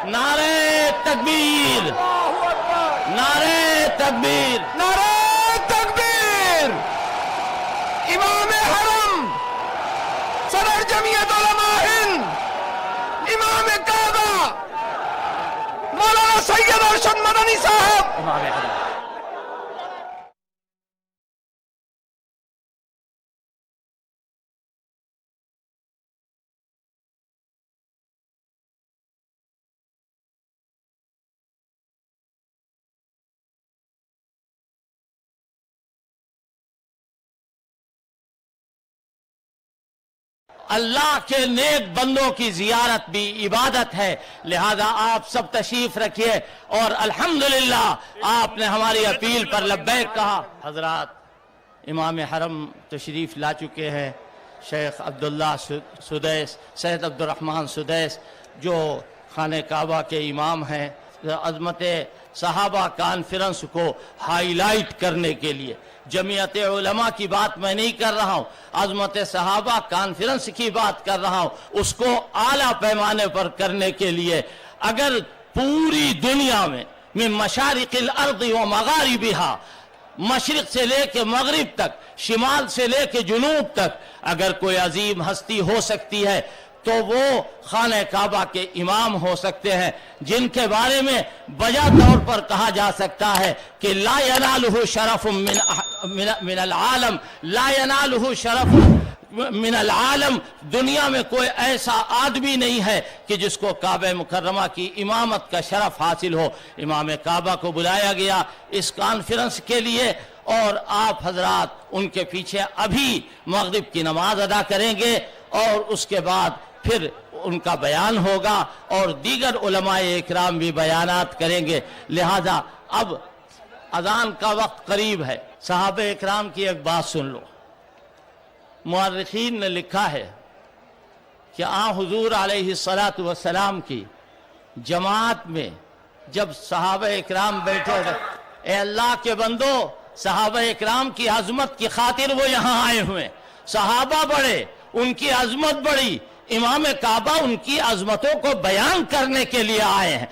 नारे तकबीर, नारे तकबीर, नारे तकबीर। इमाम हरम सदर जमीयत उलमा हिंद, इमाम काबा मौलाना सैयद अरशद मदनी साहब। अल्लाह के नेक बंदों की जियारत भी इबादत है, लिहाजा आप सब तशरीफ रखिए। और अल्हम्दुलिल्लाह आपने हमारी अपील पर लब्बैक कहा। हजरात, इमाम हरम तशरीफ ला चुके हैं, Sheikh Abdullah Sudais, Syed Abdurrahman Sudais, जो खाने काबा के इमाम हैं। अज़मत सहाबा कॉन्फ्रेंस को हाईलाइट करने के लिए, जमीयत उलमा की बात मैं नहीं कर रहा हूँ, अज़मत सहाबा कॉन्फ्रेंस की बात कर रहा हूँ, उसको आला पैमाने पर करने के लिए अगर पूरी दुनिया में मशारिक़िल अर्ज़ व मगारिबिहा, मशरिक़ से लेके मगरिब तक, शिमाल से लेके जुनूब तक अगर कोई अजीम हस्ती हो सकती है तो वो खाने काबा के इमाम हो सकते हैं, जिनके बारे में बजा तौर पर कहा जा सकता है कि ला यनालुहु शरफुम मिनल आलम, ला यनालुहु शरफुम मिनल आलम। दुनिया में कोई ऐसा आदमी नहीं है कि जिसको काबा मुकर्रमा की इमामत का शरफ हासिल हो। इमाम काबा को बुलाया गया इस कॉन्फ्रेंस के लिए, और आप हजरात उनके पीछे अभी मगरिब की नमाज अदा करेंगे और उसके बाद फिर उनका बयान होगा और दीगर उलमाए इकराम भी बयानात करेंगे। लिहाजा अब अजान का वक्त करीब है। सहाबे इकराम की एक बात सुन लो। मुअर्रिखीन ने लिखा है कि हुजूर अलैहिस्सलातु वस्सलाम की जमात में जब सहाबे इकराम बैठे, ए अल्लाह के बंदो, सहाबे इकराम की अजमत की खातिर वो यहाँ आए हुए। सहाबा बड़े, उनकी अजमत बड़ी, इमाम काबा उनकी अजमतों को बयान करने के लिए आए हैं।